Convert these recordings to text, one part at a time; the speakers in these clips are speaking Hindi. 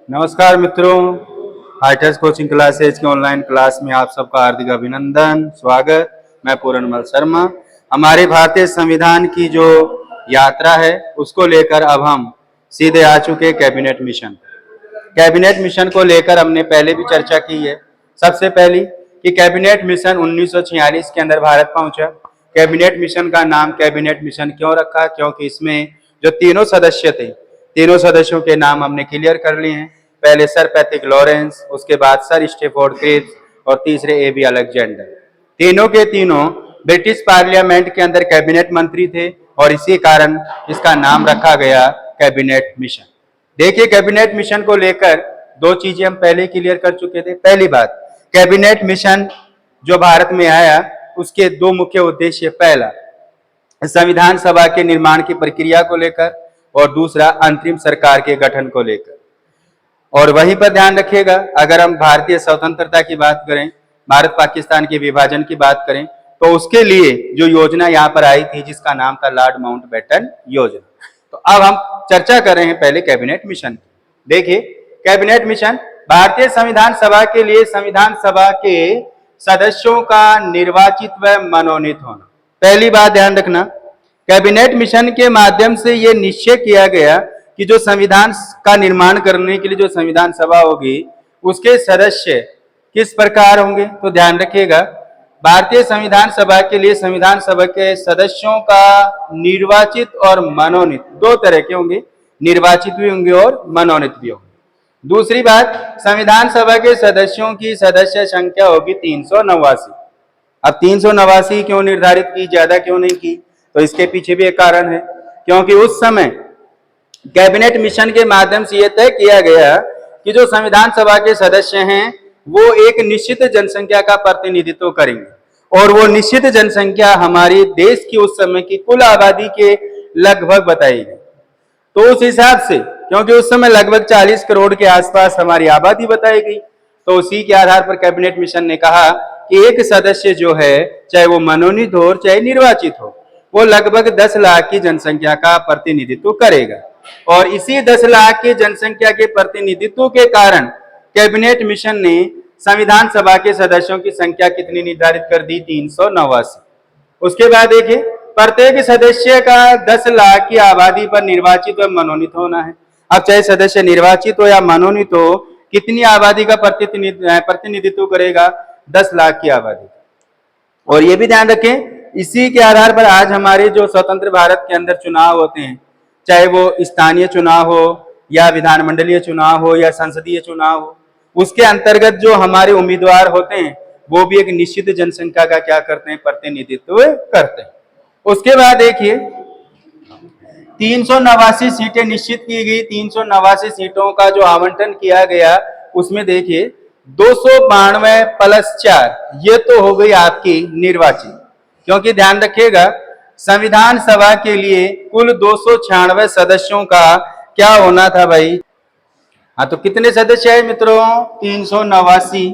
नमस्कार मित्रों, हाईटेक कोचिंग क्लासेज के ऑनलाइन क्लास में आप सबका हार्दिक अभिनंदन, स्वागत। मैं पूर्णमल शर्मा। हमारे भारतीय संविधान की जो यात्रा है उसको लेकर अब हम सीधे आ चुके कैबिनेट मिशन। कैबिनेट मिशन को लेकर हमने पहले भी चर्चा की है। सबसे पहली कि कैबिनेट मिशन 1946 के अंदर भारत पहुंचा। कैबिनेट मिशन का नाम कैबिनेट मिशन क्यों रखा? क्योंकि इसमें जो तीनों सदस्य थे, तीनों सदस्यों के नाम हमने क्लियर कर लिए हैं। पहले सर पैट्रिक लॉरेंस, उसके बाद सर स्टैफोर्ड क्रिप्स और तीसरे एबी अलेक्जेंडर। तीनों के तीनों ब्रिटिश पार्लियामेंट के अंदर कैबिनेट मंत्री थे और इसी कारण इसका नाम रखा गया कैबिनेट मिशन। देखिए, कैबिनेट मिशन को लेकर दो चीजें हम पहले क्लियर कर चुके थे। पहली बात, कैबिनेट मिशन जो भारत में आया उसके दो मुख्य उद्देश्य, पहला संविधान सभा के निर्माण की प्रक्रिया को लेकर और दूसरा अंतरिम सरकार के गठन को लेकर। और वहीं पर ध्यान रखिएगा, अगर हम भारतीय स्वतंत्रता की बात करें, भारत पाकिस्तान के विभाजन की बात करें, तो उसके लिए जो योजना यहाँ पर आई थी जिसका नाम था लॉर्ड माउंटबेटन योजना। तो अब हम चर्चा कर रहे हैं पहले कैबिनेट मिशन की। देखिए, कैबिनेट मिशन भारतीय संविधान सभा के लिए संविधान सभा के सदस्यों का निर्वाचित व मनोनीत होना। पहली बात ध्यान रखना, कैबिनेट मिशन के माध्यम से यह निश्चय किया गया कि जो संविधान का निर्माण करने के लिए जो संविधान सभा होगी उसके सदस्य किस प्रकार होंगे। तो ध्यान रखिएगा, भारतीय संविधान सभा के लिए संविधान सभा के सदस्यों का निर्वाचित और मनोनीत दो तरह के होंगे, निर्वाचित भी होंगे और मनोनीत भी होंगे। दूसरी बात, संविधान सभा के सदस्यों की सदस्य संख्या होगी 389। अब 389 क्यों निर्धारित की, ज्यादा क्यों नहीं की? तो इसके पीछे भी एक कारण है, क्योंकि उस समय कैबिनेट मिशन के माध्यम से यह तय किया गया कि जो संविधान सभा के सदस्य हैं वो एक निश्चित जनसंख्या का प्रतिनिधित्व करेंगे और वो निश्चित जनसंख्या हमारे देश की उस समय की कुल आबादी के लगभग बताएगी। तो उस हिसाब से, क्योंकि उस समय लगभग 40 करोड़ के आसपास हमारी आबादी बताई गई, तो उसी के आधार पर कैबिनेट मिशन ने कहा कि एक सदस्य जो है, चाहे वो मनोनीत हो और चाहे निर्वाचित हो, वो लगभग 10 लाख की जनसंख्या का प्रतिनिधित्व करेगा। और इसी 10 लाख की जनसंख्या के प्रतिनिधित्व के कारण कैबिनेट मिशन ने संविधान सभा के सदस्यों की संख्या कितनी निर्धारित कर दी? 389। उसके बाद देखिए, प्रत्येक सदस्य का 10 लाख की आबादी पर निर्वाचित व मनोनीत होना है। अब चाहे सदस्य निर्वाचित हो या मनोनीत हो, कितनी आबादी का प्रतिनिधित्व करेगा? 10 लाख की आबादी। और ये भी ध्यान रखें, इसी के आधार पर आज हमारे जो स्वतंत्र भारत के अंदर चुनाव होते हैं, चाहे वो स्थानीय चुनाव हो या विधानमंडलीय चुनाव हो या संसदीय चुनाव हो, उसके अंतर्गत जो हमारे उम्मीदवार होते हैं वो भी एक निश्चित जनसंख्या का क्या करते हैं? प्रतिनिधित्व करते हैं। उसके बाद देखिए, 389 सीटें निश्चित की गई। 389 सीटों का जो आवंटन किया गया उसमें देखिए 292 प्लस 4, ये तो हो गई आपकी निर्वाचित। क्योंकि ध्यान रखिएगा, संविधान सभा के लिए कुल 296 सदस्यों का क्या होना था भाई? हाँ, तो कितने सदस्य है मित्रों? 389।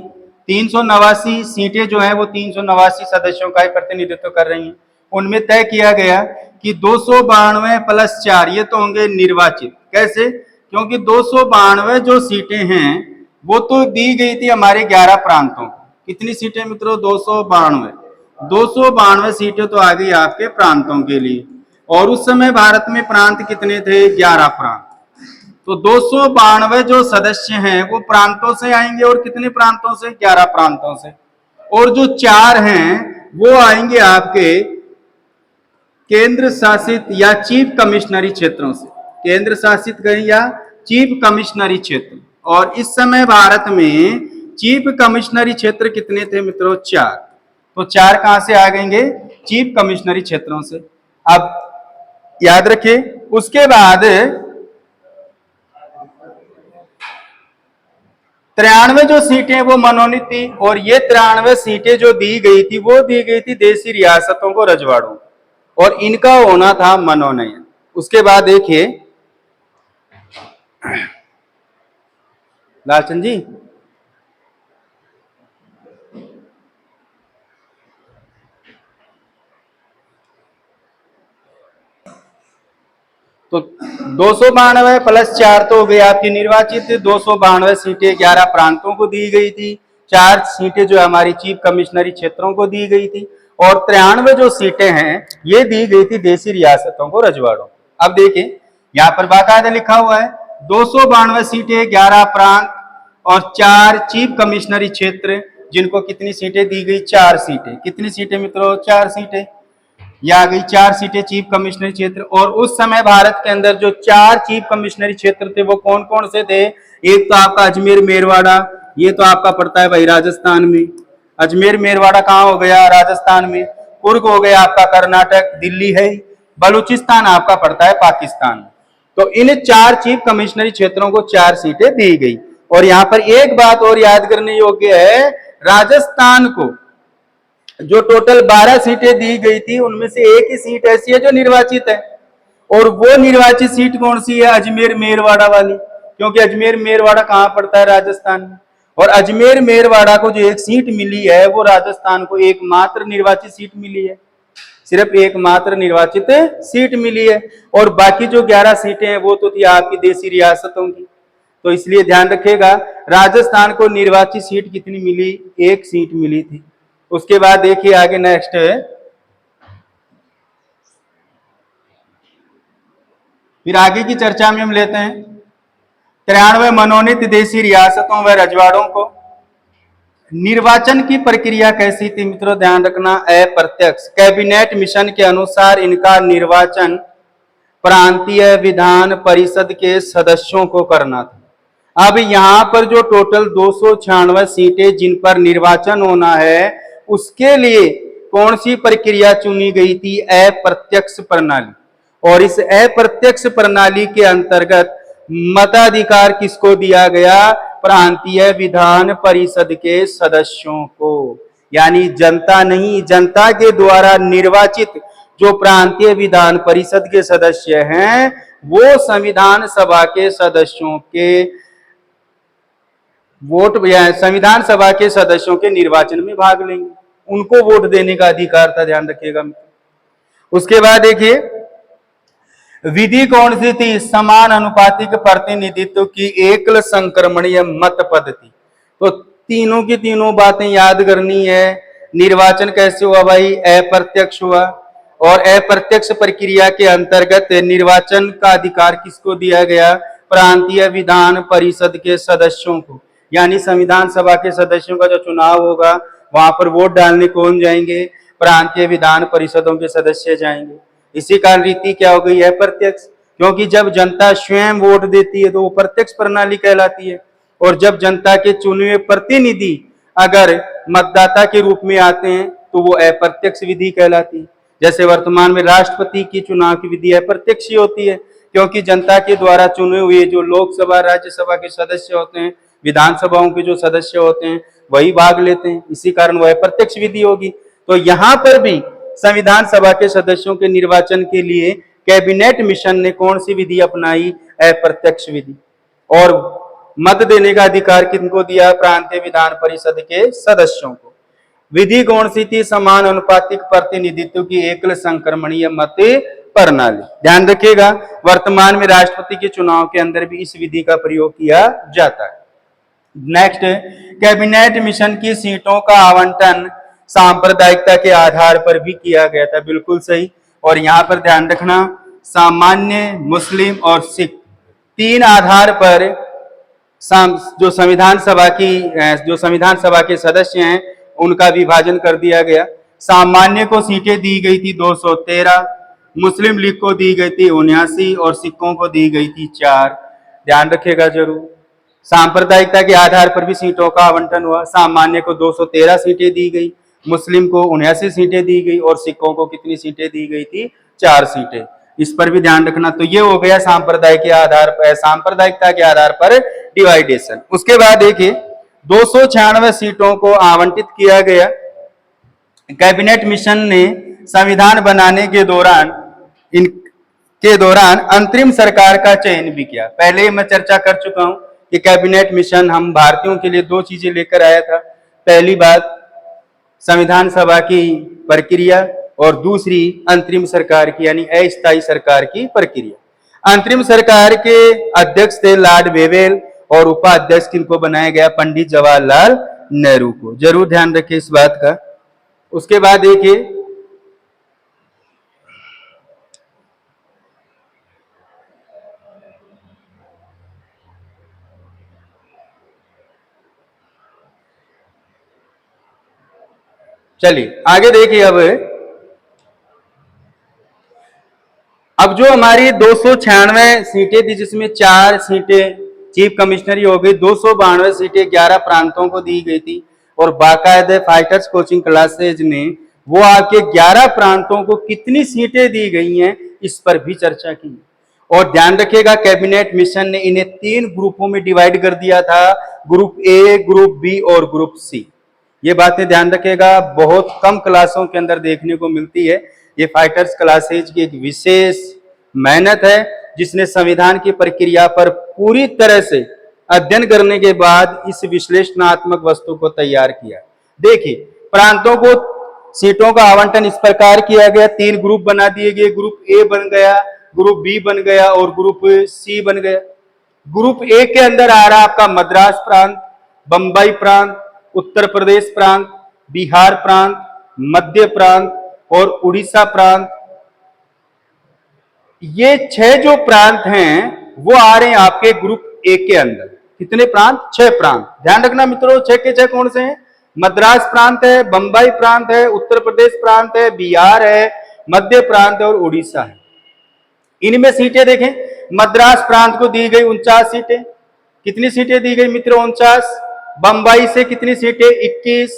389 सीटें जो है वो 389 सदस्यों का ही प्रतिनिधित्व कर रही हैं। उनमें तय किया गया कि 292 प्लस 4, ये तो होंगे निर्वाचित। कैसे? क्योंकि 292 जो सीटें हैं वो तो दी गई थी हमारे 11 प्रांतों को। कितनी सीटें मित्रों? 292। 292 सीटें तो आ गई आपके प्रांतों के लिए। और उस समय भारत में प्रांत कितने थे? 11 प्रांत। तो 292 जो सदस्य हैं वो प्रांतों से आएंगे। और कितने प्रांतों से? 11 प्रांतों से। और जो 4 हैं वो आएंगे आपके केंद्र शासित या चीफ कमिश्नरी क्षेत्रों से। केंद्र शासित कहें या चीफ कमिश्नरी क्षेत्र। और इस समय भारत में चीफ कमिश्नरी क्षेत्र कितने थे मित्रों? 4। तो 4 कहां से आ गएंगे? चीफ कमिश्नरी क्षेत्रों से। अब याद रखिए, उसके बाद 93 जो सीटें वो मनोनीत थी। और ये 93 सीटें जो दी गई थी वो दी गई थी देशी रियासतों को, रजवाड़ों, और इनका होना था मनोनयन। उसके बाद देखिए लालचंद जी, तो 292 प्लस 4 तो हो गई आपकी निर्वाचित। 292 सीटें 11 प्रांतों को दी गई थी। 4 सीटें जो हमारी चीफ कमिश्नरी क्षेत्रों को दी गई थी और 93 जो सीटें हैं ये दी गई थी देसी रियासतों को, रजवाड़ों। अब देखिए यहाँ पर बाकायदा लिखा हुआ है 292 सीटें 11 प्रांत और 4 चीफ कमिश्नरी क्षेत्र, जिनको कितनी सीटें दी गई? 4 सीटें। कितनी सीटें मित्रों? 4 सीटें। यह आ गई 4 सीटें चीफ कमिश्नरी क्षेत्र। और उस समय भारत के अंदर जो 4 चीफ कमिश्नरी क्षेत्र थे वो कौन कौन से थे? एक तो आपका अजमेर मेरवाड़ा, ये तो आपका पड़ता है भाई राजस्थान में। अजमेर मेरवाड़ा कहाँ हो गया? राजस्थान में। कुर्ग हो गया आपका कर्नाटक, दिल्ली है। बलूचिस्तान आपका पड़ता है पाकिस्तान। तो इन 4 चीफ कमिश्नरी क्षेत्रों को 4 सीटें दी गई। और यहां पर एक बात और याद करने योग्य है, राजस्थान को जो टोटल 12 सीटें दी गई थी उनमें से एक ही सीट ऐसी है जो निर्वाचित है। और वो निर्वाचित सीट कौन सी है? अजमेर मेरवाड़ा वाली। क्योंकि अजमेर मेरवाड़ा कहां पड़ता है? राजस्थान में। और अजमेर मेरवाड़ा को जो एक सीट मिली है वो राजस्थान को एकमात्र निर्वाचित सीट मिली है। सिर्फ एकमात्र निर्वाचित सीट मिली है। और बाकी जो 11 सीटें हैं वो तो थी आपकी देसी रियासतों की। तो इसलिए ध्यान रखिएगा राजस्थान को निर्वाचित सीट कितनी मिली? एक सीट मिली थी। उसके बाद देखिए आगे नेक्स्ट है, फिर आगे की चर्चा में हम लेते हैं 93 मनोनीत देसी रियासतों व रजवाड़ों को निर्वाचन की प्रक्रिया कैसी थी मित्रों? ध्यान रखना, अप्रत्यक्ष। कैबिनेट मिशन के अनुसार इनका निर्वाचन प्रांतीय विधान परिषद के सदस्यों को करना था। अब यहां पर जो टोटल 296 सीटें जिन पर निर्वाचन होना है उसके लिए कौन सी प्रक्रिया चुनी गई थी? अप्रत्यक्ष प्रणाली। और इस अप्रत्यक्ष प्रणाली के अंतर्गत मताधिकार किसको दिया गया? प्रांतीय विधान परिषद के सदस्यों को। यानी जनता नहीं, जनता के द्वारा निर्वाचित जो प्रांतीय विधान परिषद के सदस्य हैं वो संविधान सभा के सदस्यों के वोट या संविधान सभा के सदस्यों के निर्वाचन में भाग लेंगे। उनको वोट देने का अधिकार था, ध्यान रखिएगा। उसके बाद देखिए विधि कौन सी थी? समान अनुपातिक प्रतिनिधित्व की एकल संक्रमणीय मत पद्धति। तो तीनों की तीनों बातें याद करनी है। निर्वाचन कैसे हुआ भाई? अप्रत्यक्ष हुआ। और अप्रत्यक्ष प्रक्रिया के अंतर्गत निर्वाचन का अधिकार किसको दिया गया? प्रांतीय विधान परिषद के सदस्यों को। यानी संविधान सभा के सदस्यों का जो चुनाव होगा वहां पर वोट डालने कौन जाएंगे? प्रांतीय विधान परिषदों के सदस्य जाएंगे। इसी कारण रीति क्या हो गई है? प्रत्यक्ष। क्योंकि जब जनता स्वयं वोट देती है तो वो प्रत्यक्ष प्रणाली कहलाती है। और जब जनता के चुने हुए प्रतिनिधि अगर मतदाता के रूप में आते हैं तो वो अप्रत्यक्ष विधि कहलाती है। जैसे वर्तमान में राष्ट्रपति की चुनाव की विधि अप्रत्यक्ष ही होती है, क्योंकि जनता के द्वारा चुने हुए जो लोकसभा राज्यसभा के सदस्य होते हैं, विधानसभाओं के जो सदस्य होते हैं वही भाग लेते हैं। इसी कारण वह अप्रत्यक्ष विधि होगी। तो यहाँ पर भी संविधान सभा के सदस्यों के निर्वाचन के लिए कैबिनेट मिशन ने कौन सी विधि अपनाई? अप्रत्यक्ष विधि। और मत देने का अधिकार किनको दिया? प्रांतीय विधान परिषद के सदस्यों को। विधि कौन सी थी? समान अनुपातिक प्रतिनिधित्व की एकल संक्रमणीय मत प्रणाली। ध्यान रखिएगा वर्तमान में राष्ट्रपति के चुनाव के अंदर भी इस विधि का प्रयोग किया जाता है। नेक्स्ट, कैबिनेट मिशन की सीटों का आवंटन सांप्रदायिकता के आधार पर भी किया गया था। बिल्कुल सही। और यहाँ पर ध्यान रखना सामान्य, मुस्लिम और सिख 3 आधार पर जो संविधान सभा के सदस्य हैं उनका विभाजन कर दिया गया। सामान्य को सीटें दी गई थी 213, मुस्लिम लीग को दी गई थी 79 और सिखों को दी गई थी 4। ध्यान रखिएगा जरूर। सांप्रदायिकता के आधार पर भी सीटों का आवंटन हुआ। सामान्य को 213 सीटें दी गई, मुस्लिम को 79 सीटें दी गई और सिखों को कितनी सीटें दी गई थी? 4 सीटें। इस पर भी ध्यान रखना। तो ये हो गया सांप्रदायिकता के आधार पर डिवाइडेशन। उसके बाद देखिए 296 सीटों को आवंटित किया गया। कैबिनेट मिशन ने संविधान बनाने के दौरान अंतरिम सरकार का चयन भी किया। पहले मैं चर्चा कर चुका हूं कि कैबिनेट मिशन हम भारतीयों के लिए 2 चीजें लेकर आया था। पहली बात संविधान सभा की प्रक्रिया और दूसरी अंतरिम सरकार की यानी अस्थायी सरकार की प्रक्रिया। अंतरिम सरकार के अध्यक्ष थे लॉर्ड वेवेल और उपाध्यक्ष किनको बनाया गया, पंडित जवाहरलाल नेहरू को। जरूर ध्यान रखिए इस बात का। उसके बाद देखिए चलिए आगे देखिए। अब जो हमारी 296 सीटें थी जिसमें 4 सीटें चीफ कमिश्नरी हो गई, 292 सीटें 11 प्रांतों को दी गई थी और बाकायदे फाइटर्स कोचिंग क्लासेज ने वो आपके 11 प्रांतों को कितनी सीटें दी गई हैं इस पर भी चर्चा की। और ध्यान रखिएगा कैबिनेट मिशन ने इन्हें 3 ग्रुपों में डिवाइड कर दिया था, ग्रुप ए, ग्रुप बी और ग्रुप सी। ये बातें ध्यान रखिएगा, बहुत कम क्लासों के अंदर देखने को मिलती है। ये फाइटर्स क्लासेज की एक विशेष मेहनत है जिसने संविधान की प्रक्रिया पर पूरी तरह से अध्ययन करने के बाद इस विश्लेषणात्मक वस्तु को तैयार किया। देखिए प्रांतों को सीटों का आवंटन इस प्रकार किया गया, 3 ग्रुप बना दिए गए। ग्रुप ए बन गया, ग्रुप बी बन गया और ग्रुप सी बन गया। ग्रुप ए के अंदर आ रहा आपका मद्रास प्रांत, बंबई प्रांत, उत्तर प्रदेश प्रांत, बिहार प्रांत, मध्य प्रांत और उड़ीसा प्रांत। ये 6 जो प्रांत हैं वो आ रहे हैं आपके ग्रुप ए के अंदर। कितने प्रांत? 6 प्रांत। ध्यान रखना मित्रों, 6 के 6 कौन से हैं? मद्रास प्रांत है, बंबई प्रांत है, उत्तर प्रदेश प्रांत है, बिहार है, मध्य प्रांत है और उड़ीसा है। इनमें सीटें देखें, मद्रास प्रांत को दी गई 49 सीटें। कितनी सीटें दी गई मित्रों? 49। बंबई से कितनी सीटें? 21।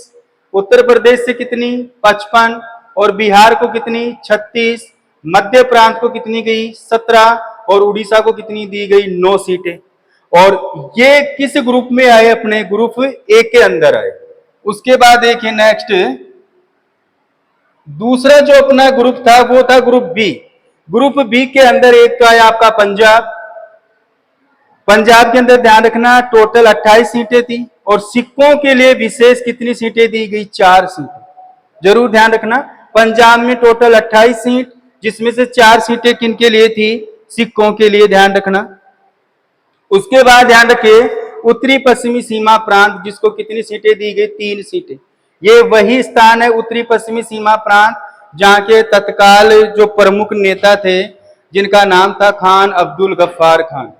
उत्तर प्रदेश से कितनी? 55 और बिहार को कितनी? 36। मध्य प्रांत को कितनी गई? 17 और उड़ीसा को कितनी दी गई? 9 सीटें। और ये किस ग्रुप में आए? अपने ग्रुप ए के अंदर आए। उसके बाद देखिए नेक्स्ट दूसरा जो अपना ग्रुप था वो था ग्रुप बी। ग्रुप बी के अंदर एक तो आया आपका पंजाब। पंजाब के अंदर ध्यान रखना टोटल 28 सीटें थी और सिखों के लिए विशेष कितनी सीटें दी गई? 4 सीटें। जरूर ध्यान रखना पंजाब में टोटल 28 सीट, जिसमें से 4 सीटें किनके लिए थी? सिखों के लिए। ध्यान रखना। उसके बाद ध्यान रखिए उत्तरी पश्चिमी सीमा प्रांत, जिसको कितनी सीटें दी गई? 3 सीटें। ये वही स्थान है उत्तरी पश्चिमी सीमा प्रांत जहां के तत्काल जो प्रमुख नेता थे जिनका नाम था खान अब्दुल गफ्फार खान।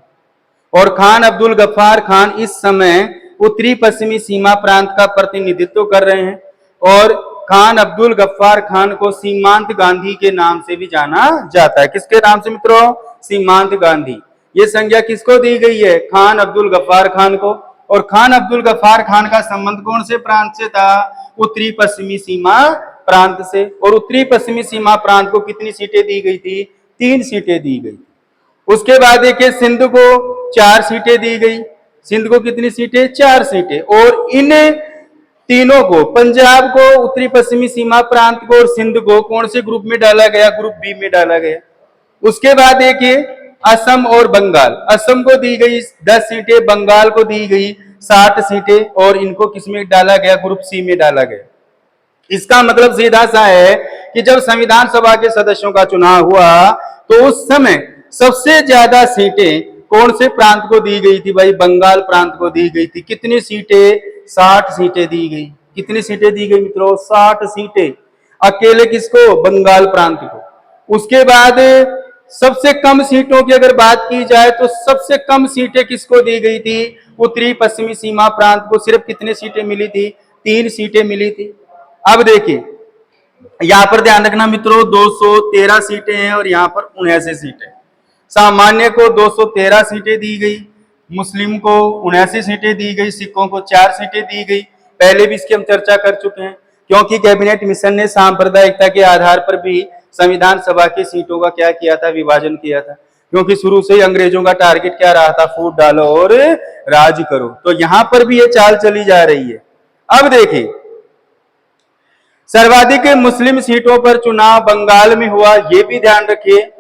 और खान अब्दुल गफ्फार खान इस समय उत्तरी पश्चिमी सीमा प्रांत का प्रतिनिधित्व कर रहे हैं और खान अब्दुल गफ्फार खान को सीमांत गांधी के नाम से भी जाना जाता है। किसके नाम से मित्रों? सीमांत गांधी। ये संज्ञा किसको दी गई है? खान अब्दुल गफ्फार खान को। और खान अब्दुल गफ्फार खान का संबंध कौन से प्रांत से था? उत्तरी पश्चिमी सीमा प्रांत से। और उत्तरी पश्चिमी सीमा प्रांत को कितनी सीटें दी गई थी? 3 सीटें दी गई। उसके बाद देखिए सिंध को 4 सीटें दी गई। सिंध को कितनी सीटें? 4 सीटें। और इन तीनों को, पंजाब को, उत्तरी पश्चिमी सीमा प्रांत को और सिंध को कौन से ग्रुप में डाला गया? ग्रुप बी में डाला गया। उसके बाद देखिए असम और बंगाल। असम को दी गई 10 सीटें, बंगाल को दी गई 60 सीटें और इनको किसमें डाला गया? ग्रुप सी में डाला गया। इसका मतलब सीधा सा है कि जब संविधान सभा के सदस्यों का चुनाव हुआ तो उस समय सबसे ज्यादा सीटें कौन से प्रांत को दी गई थी? भाई बंगाल प्रांत को दी गई थी। कितनी सीटें? 60 सीटें दी गई। कितनी सीटें दी गई मित्रों? 60 सीटें। अकेले किसको? बंगाल प्रांत को। उसके बाद सबसे कम सीटों की अगर बात की जाए तो सबसे कम सीटें किसको दी गई थी? उत्तरी पश्चिमी सीमा प्रांत को। सिर्फ कितनी सीटें मिली थी? 3 सीटें मिली थी। अब देखिए यहां पर ध्यान रखना मित्रों 213 सीटें हैं और यहां पर 79 सीटें। सामान्य को 213 सीटें दी गई, मुस्लिम को 79 सीटें दी गई, सिखों को 4 सीटें दी गई। पहले भी इसकी हम चर्चा कर चुके हैं क्योंकि कैबिनेट मिशन ने सांप्रदायिकता के आधार पर भी संविधान सभा की सीटों का क्या किया था? विभाजन किया था। क्योंकि शुरू से ही अंग्रेजों का टारगेट क्या रहा था? फूट डालो और राज करो। तो यहां पर भी ये चाल चली जा रही है। अब देखिए सर्वाधिक मुस्लिम सीटों पर चुनाव बंगाल में हुआ। ये भी ध्यान रखिए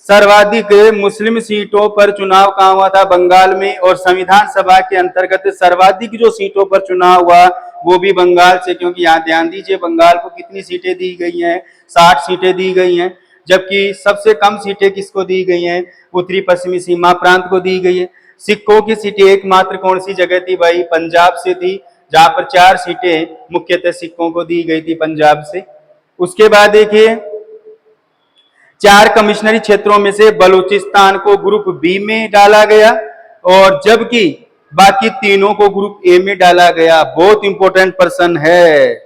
सर्वाधिक मुस्लिम सीटों पर चुनाव कहां हुआ था? बंगाल में। और संविधान सभा के अंतर्गत सर्वाधिक जो सीटों पर चुनाव हुआ वो भी बंगाल से। क्योंकि यहां ध्यान दीजिए बंगाल को कितनी सीटें दी गई हैं? 60 सीटें दी गई हैं। जबकि सबसे कम सीटें किसको दी गई हैं? उत्तरी पश्चिमी सीमा प्रांत को दी गई है। सिखों की सीटें एकमात्र कौन सी जगह थी भाई? पंजाब से थी, जहां पर 4 सीटें मुख्यतः सिखों को दी गई थी पंजाब से। उसके बाद देखिए 4 कमिश्नरी क्षेत्रों में से बलूचिस्तान को ग्रुप बी में डाला गया और जबकि बाकी तीनों को ग्रुप ए में डाला गया। बहुत इंपॉर्टेंट पर्सन है।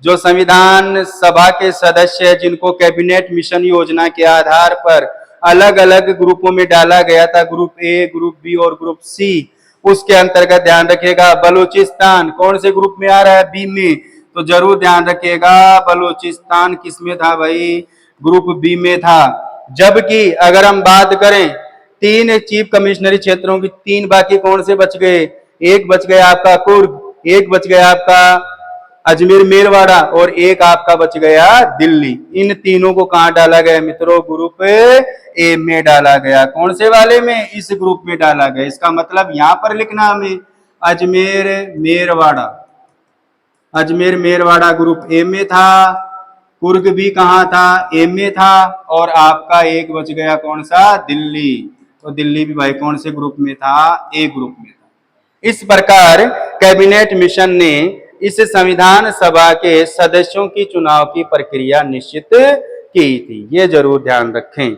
जो संविधान सभा के सदस्य जिनको कैबिनेट मिशन योजना के आधार पर अलग अलग ग्रुपों में डाला गया था, ग्रुप ए, ग्रुप बी और ग्रुप सी, उसके अंतर्गत ध्यान रखिएगा बलूचिस्तान कौन से ग्रुप में आ रहा है? बी में। तो जरूर ध्यान रखिएगा बलूचिस्तान किस में था भाई? ग्रुप बी में था। जबकि अगर हम बात करें 3 चीफ कमिश्नरी क्षेत्रों की, 3 बाकी कौन से बच गए? एक बच गया आपका कुर्ग, एक बच गया आपका अजमेर मेरवाड़ा और एक आपका बच गया दिल्ली। इन तीनों को कहां डाला गया मित्रों? ग्रुप ए में डाला गया। कौन से वाले में? इस ग्रुप में डाला गया। इसका मतलब यहां पर लिखना हमें अजमेर मेरवाड़ा। अजमेर मेरवाड़ा ग्रुप ए में था, कुर्ग भी कहां था? ए में था और आपका एक बच गया कौन सा? दिल्ली। तो दिल्ली भी भाई कौन से ग्रुप में था? ए ग्रुप में था। इस प्रकार कैबिनेट मिशन ने इस संविधान सभा के सदस्यों की चुनाव की प्रक्रिया निश्चित की थी। ये जरूर ध्यान रखें।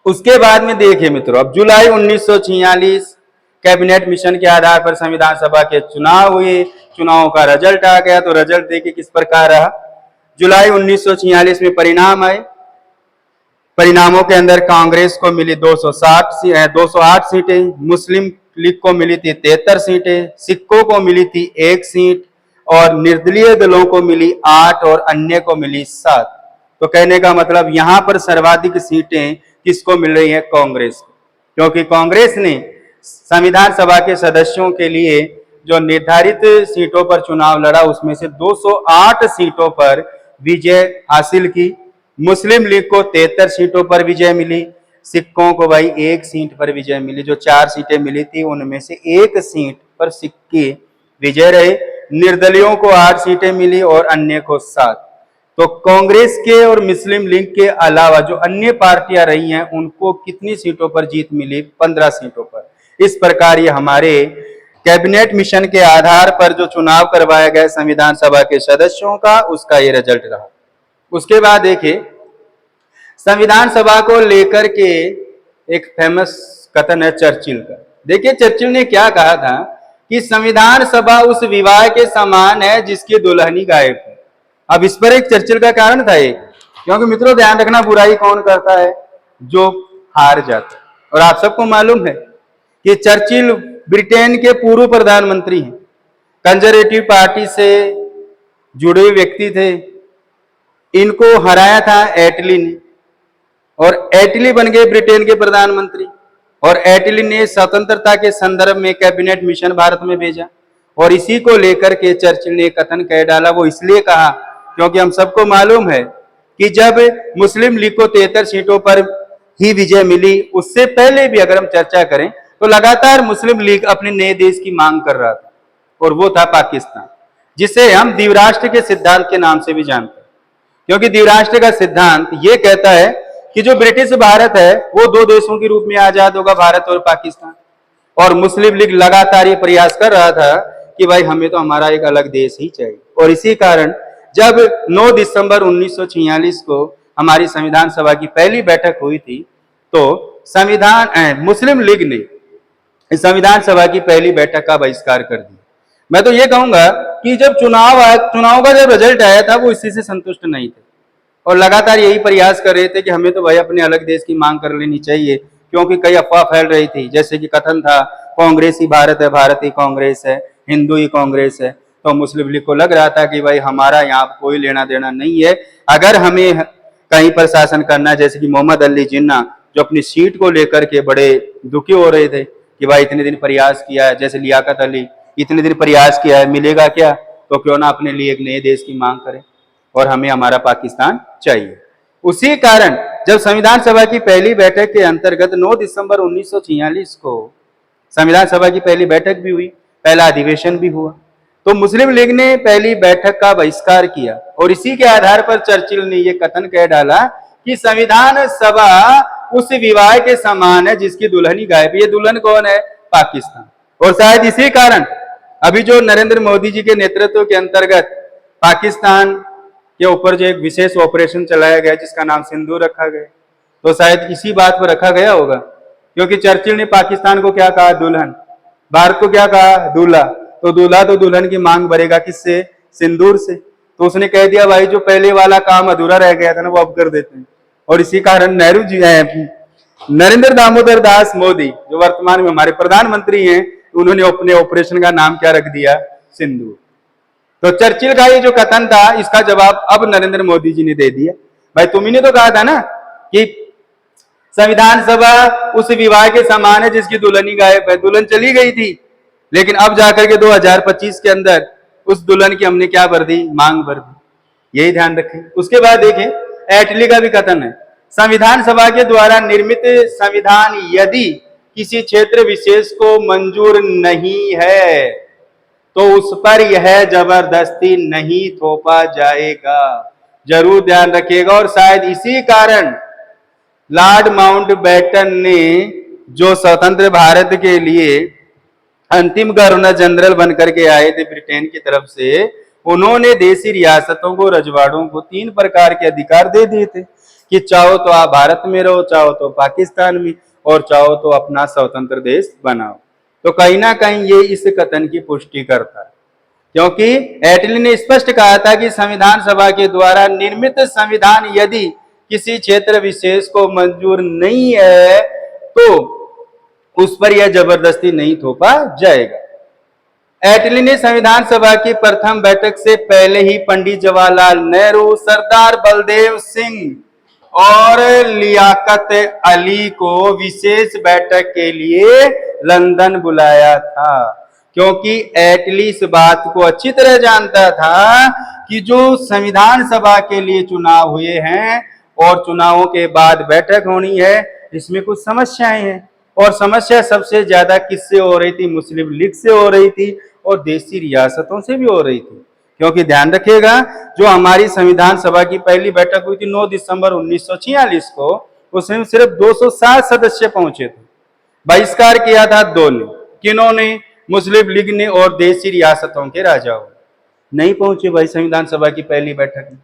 उसके बाद में देखिए मित्रों, अब जुलाई 1946 कैबिनेट मिशन के आधार पर संविधान सभा के चुनाव हुए। चुनाव का रिजल्ट आ गया। तो रिजल्ट देखिए किस प्रकार रहा। जुलाई 1946 में परिणाम आए। परिणामों के अंदर कांग्रेस को मिली 208 सीटें, मुस्लिम लीग को मिली थी 73 सीटें, सिखों को मिली थी 1 सीट और निर्दलीय दलों को मिली 8 और अन्य को मिली 7। तो कहने का मतलब यहां पर सर्वाधिक सीटें किसको मिल रही है? कांग्रेस को, क्योंकि कांग्रेस ने संविधान सभा के सदस्यों के लिए जो निर्धारित सीटों पर चुनाव लड़ा उसमें से 208 सीटों पर विजय हासिल की। मुस्लिम लीग को 73 सीटों पर विजय मिली, सिखों को भाई 1 सीट पर विजय मिली। जो 4 सीटें मिली थी उनमें से 1 सीट पर सिक्के विजय रहे। निर्दलियों को 8 सीटें मिली और अन्य को 7। तो कांग्रेस के और मुस्लिम लीग के अलावा जो अन्य पार्टियां रही हैं उनको कितनी सीटों पर जीत मिली? 15 सीटों पर। इस प्रकार ये हमारे कैबिनेट मिशन के आधार पर जो चुनाव करवाया गया संविधान सभा के सदस्यों का, उसका ये रिजल्ट रहा। उसके बाद देखिए संविधान सभा को लेकर के एक फेमस कथन है चर्चिल का। देखिए चर्चिल ने क्या कहा था कि संविधान सभा उस विवाह के समान है जिसकी दुल्हनी गायब है। अब इस पर एक चर्चिल का कारण था एक, क्योंकि मित्रों ध्यान रखना बुराई कौन करता है? जो हार जाता है। और आप सबको मालूम है कि चर्चिल ब्रिटेन के पूर्व प्रधानमंत्री हैं, कंजर्वेटिव पार्टी से जुड़े हुए व्यक्ति थे। इनको हराया था एटली ने और एटली बन गए ब्रिटेन के प्रधानमंत्री। और एटली ने स्वतंत्रता के संदर्भ में कैबिनेट मिशन भारत में भेजा और इसी को लेकर के चर्चिल ने कथन कह डाला। वो इसलिए कहा क्योंकि हम सबको मालूम है कि जब मुस्लिम लीग को 73 सीटों पर ही विजय मिली, उससे पहले भी अगर हम चर्चा करें तो लगातार मुस्लिम लीग अपने नए देश की मांग कर रहा था और वो था पाकिस्तान, जिसे हम द्विराष्ट्र के सिद्धांत के नाम से भी जानते हैं। क्योंकि द्विराष्ट्र का सिद्धांत ये कहता है कि जो ब्रिटिश भारत है वो 2 देशों के रूप में आजाद होगा, भारत और पाकिस्तान। और मुस्लिम लीग लगातार ये प्रयास कर रहा था कि भाई हमें तो हमारा एक अलग देश ही चाहिए। और इसी कारण जब 9 दिसंबर 1946 को हमारी संविधान सभा की पहली बैठक हुई थी तो मुस्लिम लीग ने संविधान सभा की पहली बैठक का बहिष्कार कर दिया। मैं तो ये कहूंगा कि जब चुनाव का जब रिजल्ट आया था वो इसी से संतुष्ट नहीं थे और लगातार यही प्रयास कर रहे थे कि हमें तो भाई अपने अलग देश की मांग कर लेनी चाहिए, क्योंकि कई अफवाह फैल रही थी। जैसे कि कथन था कांग्रेस ही भारत है, भारत ही कांग्रेस है, हिंदू ही कांग्रेस है। तो मुस्लिम लीग को लग रहा था कि भाई हमारा यहाँ कोई लेना देना नहीं है। अगर हमें कहीं पर शासन करना है, जैसे कि मोहम्मद अली जिन्ना जो अपनी सीट को लेकर के बड़े दुखी हो रहे थे कि भाई इतने दिन प्रयास किया है, जैसे लियाकत अली इतने दिन प्रयास किया है, मिलेगा क्या? तो क्यों ना अपने लिए एक नए देश की मांग करें और हमें हमारा पाकिस्तान चाहिए। उसी कारण जब संविधान सभा की पहली बैठक के अंतर्गत 9 दिसंबर 1946 को संविधान सभा की पहली बैठक भी हुई, पहला अधिवेशन भी हुआ, तो मुस्लिम लीग ने पहली बैठक का बहिष्कार किया और इसी के आधार पर चर्चिल ने यह कथन कह डाला कि संविधान सभा उस विवाह के समान है जिसकी दुल्हन गायब। ये दुल्हन कौन है? पाकिस्तान। और शायद इसी कारण अभी जो नरेंद्र मोदी जी के नेतृत्व के अंतर्गत पाकिस्तान के ऊपर जो एक विशेष ऑपरेशन चलाया गया जिसका नाम सिंदूर रखा गया, तो शायद इसी बात पर रखा गया होगा, क्योंकि चर्चिल ने पाकिस्तान को क्या कहा? दुल्हन। भारत को क्या कहा? दूल्हा। तो दूल्हा तो दुल्हन की मांग भरेगा किससे? सिंदूर से। तो उसने कह दिया भाई जो पहले वाला काम अधूरा रह गया था ना वो अब कर देते हैं। और इसी कारण नेहरू जी नरेंद्र दामोदर दास मोदी जो वर्तमान में हमारे प्रधानमंत्री हैं, उन्होंने अपने ऑपरेशन का नाम क्या रख दिया? सिंदूर। तो चर्चिल का ये जो कथन था इसका जवाब अब नरेंद्र मोदी जी ने दे दिया। भाई तुम ही ने तो कहा था ना कि संविधान सभा उस विवाह के समान है जिसकी दुल्हन ही गायब है। दुल्हन चली गई थी, लेकिन अब जाकर के 2025 के अंदर उस दुल्हन की हमने क्या भर दी? मांग भर दी। यही ध्यान रखें। उसके बाद देखें, एटली का भी कथन है, संविधान सभा के द्वारा निर्मित संविधान यदि किसी क्षेत्र विशेष को मंजूर नहीं है तो उस पर यह जबरदस्ती नहीं थोपा जाएगा। जरूर ध्यान रखिएगा। और शायद इसी कारण लॉर्ड माउंटबेटन ने जो स्वतंत्र भारत के लिए अंतिम गवर्नर जनरल बनकर के आए थे ब्रिटेन की तरफ से, उन्होंने देशी रियासतों को, रजवाड़ों को 3 प्रकार के अधिकार दे दिए थे कि चाहो तो आप भारत में रहो, चाहो तो पाकिस्तान में, और चाहो तो अपना स्वतंत्र देश बनाओ। तो कहीं ना कहीं ये इस कथन की पुष्टि करता है, क्योंकि एटली ने स्पष्ट कहा था कि संविधान सभा के द्वारा निर्मित संविधान यदि किसी क्षेत्र विशेष को मंजूर नहीं है तो उस पर यह जबरदस्ती नहीं थोपा जाएगा। एटली ने संविधान सभा की प्रथम बैठक से पहले ही पंडित जवाहरलाल नेहरू, सरदार बलदेव सिंह और लियाकत अली को विशेष बैठक के लिए लंदन बुलाया था, क्योंकि एटली इस बात को अच्छी तरह जानता था कि जो संविधान सभा के लिए चुनाव हुए हैं और चुनावों के बाद बैठक होनी है, इसमें कुछ समस्याएं हैं। और समस्या सबसे ज्यादा किससे हो रही थी? मुस्लिम लीग से हो रही थी और देशी रियासतों से भी हो रही थी। क्योंकि ध्यान रखिएगा, जो हमारी संविधान सभा की पहली बैठक हुई थी 9 दिसंबर 1946 को, उसमें सिर्फ 207 सदस्य पहुंचे थे। बहिष्कार किया था 2 ने। किन्होंने? मुस्लिम लीग ने और देशी रियासतों के राजाओं। नहीं पहुंचे भाई संविधान सभा की पहली बैठक में।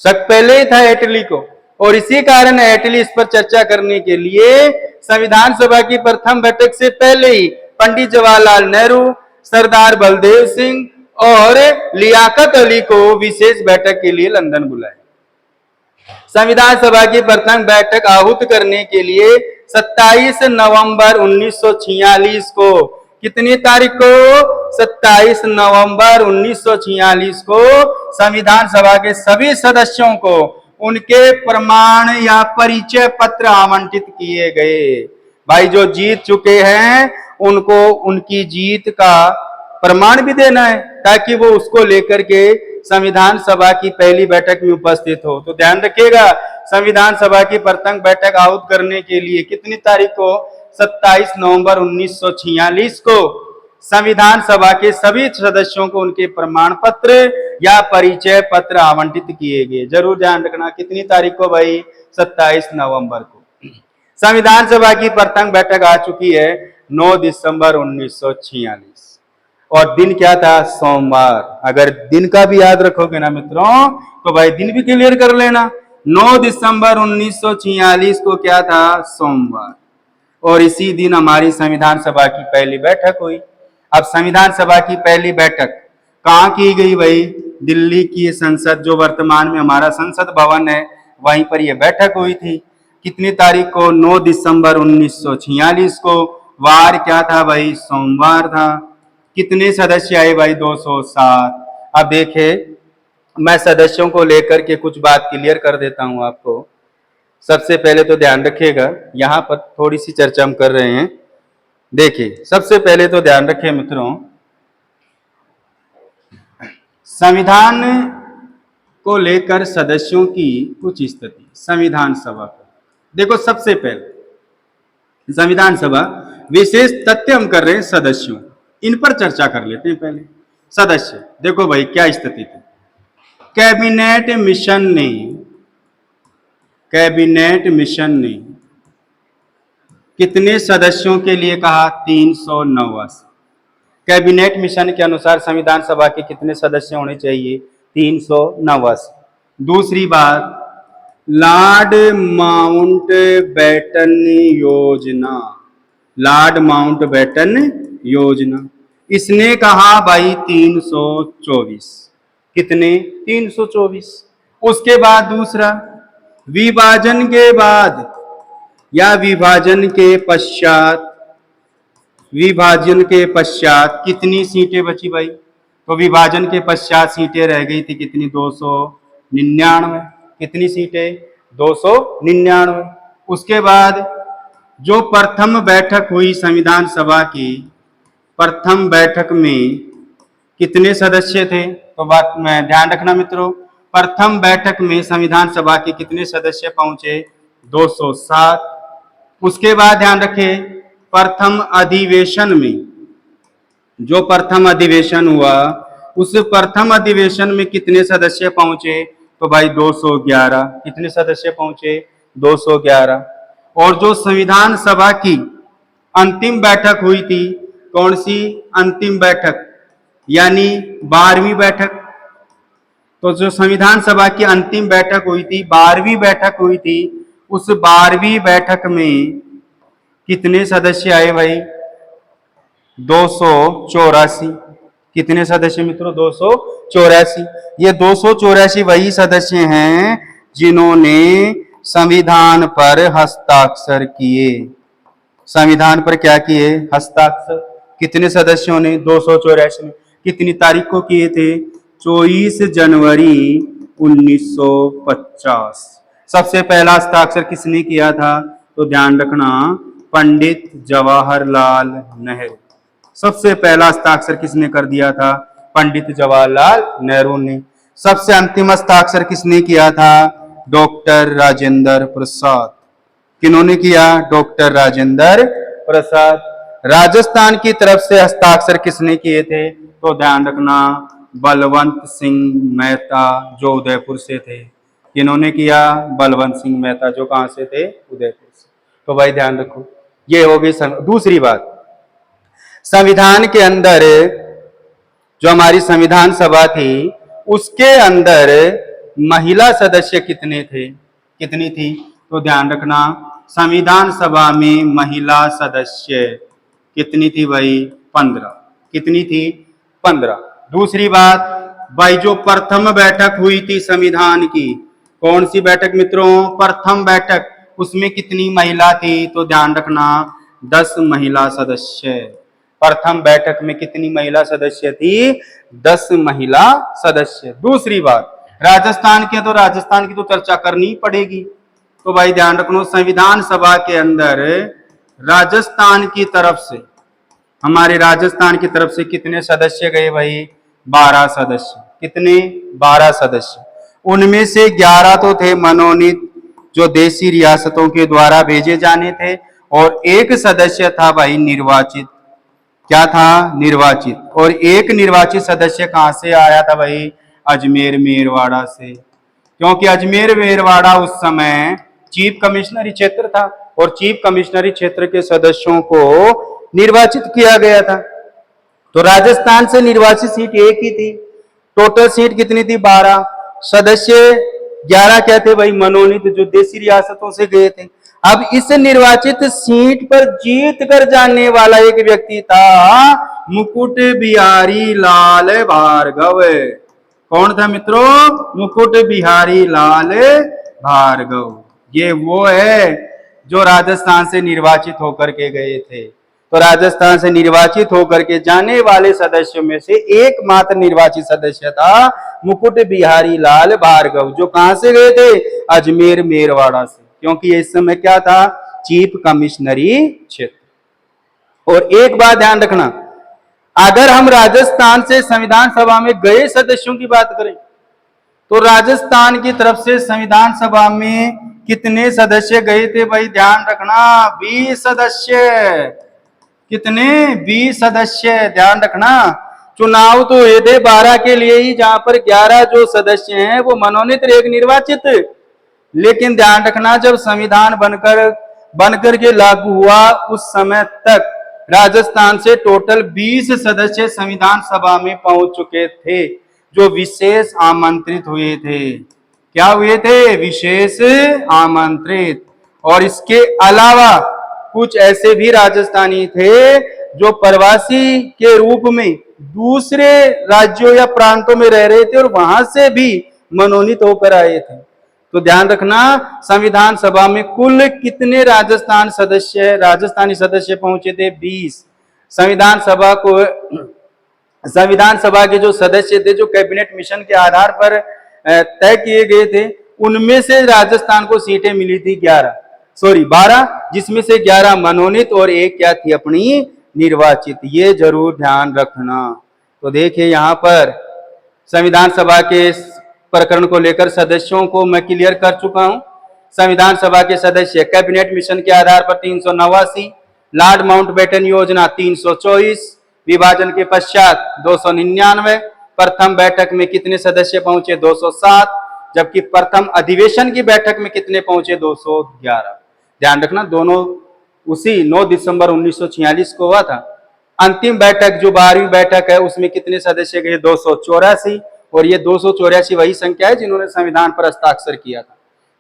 शक पहले ही था एटली को, और इसी कारण एटली इस पर चर्चा करने के लिए संविधान सभा की प्रथम बैठक से पहले ही पंडित जवाहरलाल नेहरू, सरदार बलदेव सिंह और लियाकत अली को विशेष बैठक के लिए लंदन बुलाया। संविधान सभा की प्रथम बैठक आहूत करने के लिए 27 नवंबर 1946 को, कितनी तारीख को? 27 नवंबर 1946 को संविधान सभा के सभी सदस्यों को उनके प्रमाण या परिचय पत्र आवंटित किए गए। भाई जो जीत चुके हैं उनको उनकी जीत का प्रमाण भी देना है, ताकि वो उसको लेकर के संविधान सभा की पहली बैठक में उपस्थित हो। तो ध्यान रखिएगा, संविधान सभा की प्रथम बैठक आहूत करने के लिए कितनी तारीख को? 27 नवंबर 1946 को संविधान सभा के सभी सदस्यों को उनके प्रमाण पत्र या परिचय पत्र आवंटित किए गए। जरूर ध्यान रखना, कितनी तारीख को भाई? 27 नवंबर को। संविधान सभा की प्रथम बैठक आ चुकी है 9 दिसंबर 1946, और दिन क्या था? सोमवार। अगर दिन का भी याद रखोगे ना मित्रों तो भाई दिन भी क्लियर कर लेना। 9 दिसंबर 1946 को क्या था? सोमवार। और इसी दिन हमारी संविधान सभा की पहली बैठक हुई। अब संविधान सभा की पहली बैठक कहाँ की गई भाई? दिल्ली की संसद, जो वर्तमान में हमारा संसद भवन है, वहीं पर यह बैठक हुई थी। कितनी तारीख को? 9 दिसंबर 1946 को। वार क्या था भाई? सोमवार था। कितने सदस्य आए भाई? 207। अब देखे, मैं सदस्यों को लेकर के कुछ बात क्लियर कर देता हूं आपको। सबसे पहले तो ध्यान रखिएगा, यहां पर थोड़ी सी चर्चा हम कर रहे हैं। देखिए, सबसे पहले तो ध्यान रखिए मित्रों, संविधान को लेकर सदस्यों की कुछ स्थिति। संविधान सभा को देखो, सबसे पहले संविधान सभा विशेष तथ्य हम कर रहे हैं सदस्यों, इन पर चर्चा कर लेते हैं। पहले सदस्य देखो भाई क्या स्थिति थी। कैबिनेट मिशन ने कैबिनेट मिशन ने कितने सदस्यों के लिए कहा? 389। कैबिनेट मिशन के अनुसार संविधान सभा के कितने सदस्य होने चाहिए? 389। दूसरी बात, लॉर्ड माउंटबेटन योजना, लॉर्ड माउंटबेटन योजना, इसने कहा भाई 324। कितने? 324। उसके बाद दूसरा, विभाजन के बाद या विभाजन के पश्चात, विभाजन के पश्चात कितनी सीटें बची भाई? तो विभाजन के पश्चात सीटें रह गई थी कितनी? 299। कितनी सीटें? 299। उसके बाद जो प्रथम बैठक हुई संविधान सभा की, प्रथम बैठक में कितने सदस्य थे? तो बात में ध्यान रखना मित्रों, प्रथम बैठक में संविधान सभा के कितने सदस्य पहुंचे? 207। उसके बाद ध्यान रखें, प्रथम अधिवेशन में, जो प्रथम अधिवेशन हुआ उस प्रथम अधिवेशन में कितने सदस्य पहुंचे? तो भाई 211। कितने सदस्य पहुंचे? 211। और जो संविधान सभा की अंतिम बैठक हुई थी, कौन सी अंतिम बैठक? यानी 12वीं बैठक। तो जो संविधान सभा की अंतिम बैठक हुई थी, 12वीं बैठक हुई थी, उस 12वीं बैठक में कितने सदस्य आए भाई? 284। कितने सदस्य मित्रों? 284। ये 284 वही सदस्य हैं जिन्होंने संविधान पर हस्ताक्षर किए। संविधान पर क्या किए? हस्ताक्षर। कितने सदस्यों ने? 284 ने। कितनी तारीख को किए थे? 24 जनवरी 1950। सबसे पहला हस्ताक्षर किसने किया था? तो ध्यान रखना, पंडित जवाहरलाल नेहरू। सबसे पहला हस्ताक्षर किसने कर दिया था? पंडित जवाहरलाल नेहरू ने। सबसे अंतिम हस्ताक्षर किसने किया था? डॉक्टर राजेंद्र प्रसाद। किन्होंने किया? डॉक्टर राजेंद्र प्रसाद। राजस्थान की तरफ से हस्ताक्षर किसने किए थे? तो ध्यान रखना, बलवंत सिंह मेहता, जो उदयपुर से थे। किन्होंने किया? बलवंत सिंह मेहता, जो कहां से थे? उदयपुर से। तो भाई ध्यान रखो, ये हो गई। दूसरी बात, संविधान के अंदर जो हमारी संविधान सभा थी, उसके अंदर महिला सदस्य कितने थे? कितनी थी? तो ध्यान रखना, संविधान सभा में महिला सदस्य कितनी थी भाई? 15। कितनी थी? 15। दूसरी बात भाई, जो प्रथम बैठक हुई थी संविधान की, कौन सी बैठक मित्रों? प्रथम बैठक। उसमें कितनी महिला थी? तो ध्यान रखना, 10 महिला सदस्य। प्रथम बैठक में कितनी महिला सदस्य थी? 10 महिला सदस्य। दूसरी बात, राजस्थान के, तो राजस्थान की तो चर्चा करनी पड़ेगी। तो भाई ध्यान रखना, संविधान सभा के अंदर राजस्थान की तरफ से, हमारे राजस्थान की तरफ से कितने सदस्य गए भाई? 12 सदस्य। कितने? 12 सदस्य। उनमें से 11 तो थे मनोनीत, जो देशी रियासतों के द्वारा भेजे जाने थे, और एक सदस्य था भाई निर्वाचित। क्या था? निर्वाचित। और एक निर्वाचित सदस्य कहां से आया था भाई? अजमेर मेरवाड़ा से, क्योंकि अजमेर मेरवाड़ा उस समय चीफ कमिश्नरी क्षेत्र था, और चीफ कमिश्नरी क्षेत्र के सदस्यों को निर्वाचित किया गया था। तो राजस्थान से निर्वाचित सीट एक ही थी। टोटल सीट कितनी थी? 12। सदस्य 11 क्या थे भाई? मनोनीत, जो देशी रियासतों से गए थे। अब इस निर्वाचित सीट पर जीत कर जाने वाला एक व्यक्ति था, मुकुट बिहारी लाल भार्गव। कौन था मित्रों? मुकुट बिहारी लाल भार्गव। ये वो है जो राजस्थान से निर्वाचित होकर के गए थे। तो राजस्थान से निर्वाचित होकर के जाने वाले सदस्यों में से एकमात्र निर्वाचित सदस्य था मुकुट बिहारी लाल भार्गव, जो कहां से गए थे? अजमेर मेरवाड़ा से, क्योंकि इस समय क्या था? चीफ कमिश्नरी क्षेत्र। और एक बात ध्यान रखना, अगर हम राजस्थान से संविधान सभा में गए सदस्यों की बात करें, तो राजस्थान की तरफ से संविधान सभा में कितने सदस्य गए थे भाई? ध्यान रखना, 20 सदस्य। कितने? 20 सदस्य। ध्यान रखना, चुनाव तो हुए थे 12 के लिए ही, जहां पर 11 जो सदस्य हैं वो मनोनीत, एक निर्वाचित। लेकिन ध्यान रखना, जब संविधान बनकर के लागू हुआ उस समय तक राजस्थान से टोटल 20 सदस्य संविधान सभा में पहुंच चुके थे, जो विशेष आमंत्रित हुए थे। क्या हुए थे? विशेष आमंत्रित। और इसके अलावा कुछ ऐसे भी राजस्थानी थे जो प्रवासी के रूप में दूसरे राज्यों या प्रांतों में रह रहे थे और वहां से भी मनोनीत होकर आए थे। तो ध्यान रखना, संविधान सभा में कुल कितने राजस्थानी सदस्य पहुंचे थे? 20। संविधान सभा के जो सदस्य थे, जो कैबिनेट मिशन के आधार पर तय किए गए थे, उनमें से राजस्थान को सीटें मिली थी 12, जिसमें से 11 मनोनीत और एक क्या थी? अपनी निर्वाचित। ये जरूर ध्यान रखना। तो देखिए यहाँ पर संविधान सभा के प्रकरण को लेकर सदस्यों को मैं क्लियर कर चुका हूं। संविधान सभा के सदस्य कैबिनेट मिशन के आधार पर 389, लॉर्ड माउंटबेटन योजना 324, विभाजन के पश्चात 299, प्रथम बैठक में कितने सदस्य पहुंचे? 207, जबकि प्रथम अधिवेशन की बैठक में कितने पहुंचे? 211। ध्यान रखना, दोनों उसी 9 दिसंबर 1946 को हुआ था। अंतिम बैठक जो 12वीं बैठक है, उसमें कितने सदस्य गए? 284। और ये 284 वही संख्या है जिन्होंने संविधान पर हस्ताक्षर किया था।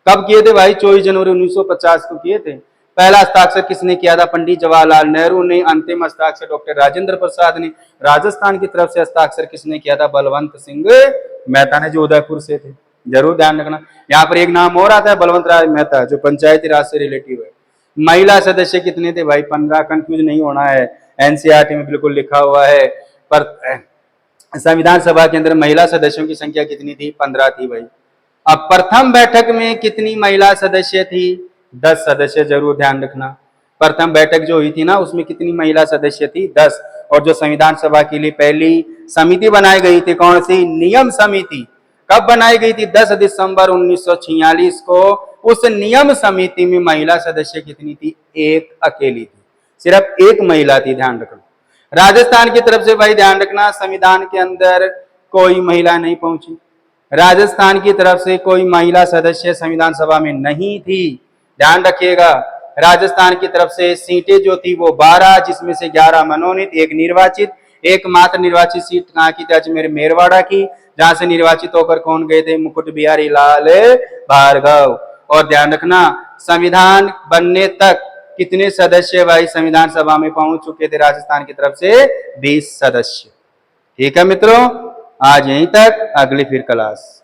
कब किए थे भाई? 24 जनवरी 1950 को किए थे। पहला हस्ताक्षर किसने किया था? पंडित जवाहरलाल नेहरू ने। अंतिम हस्ताक्षर डॉक्टर राजेंद्र प्रसाद ने। राजस्थान की तरफ से हस्ताक्षर किसने किया था? बलवंत सिंह मेहता ने, जो उदयपुर से थे। जरूर ध्यान रखना। यहाँ पर एक नाम और आता है, बलवंत राय मेहता, जो पंचायती राज से रिलेटिव है। महिला सदस्य कितने थे भाई? 15। कंफ्यूज नहीं होना है, एनसीईआरटी में बिल्कुल लिखा हुआ है। पर संविधान सभा के अंदर महिला सदस्यों की संख्या कितनी थी? 15 थी भाई। अब प्रथम बैठक में कितनी महिला सदस्य थी? 10 सदस्य। जरूर ध्यान रखना, प्रथम बैठक जो हुई थी ना, उसमें कितनी महिला सदस्य थी? 10। और जो संविधान सभा के लिए पहली समिति बनाई गई थी, कौन सी? नियम समिति। कब बनाई गई थी? 10 दिसंबर 1946 को। उस नियम समिति में महिला सदस्य कितनी थी? एक अकेली थी, सिर्फ एक महिला थी। ध्यान रखना। राजस्थान की तरफ से भाई ध्यान रखना, संविधान के अंदर कोई महिला नहीं पहुंची। राजस्थान की तरफ से कोई महिला सदस्य संविधान सभा में नहीं थी। ध्यान रखिएगा, राजस्थान की तरफ से सीटें जो थी वो 12, जिसमें से 11 मनोनीत, एक निर्वाचित। एकमात्र निर्वाचित सीट कहाँ की थी? अजमेर मेरवाड़ा की, जहां से निर्वाचित होकर कौन गए थे? मुकुट बिहारी लाल भार्गव। और ध्यान रखना, संविधान बनने तक कितने सदस्य भाई संविधान सभा में पहुंच चुके थे राजस्थान की तरफ से? 20 सदस्य। ठीक है मित्रों, आज यहीं तक, अगली फिर क्लास।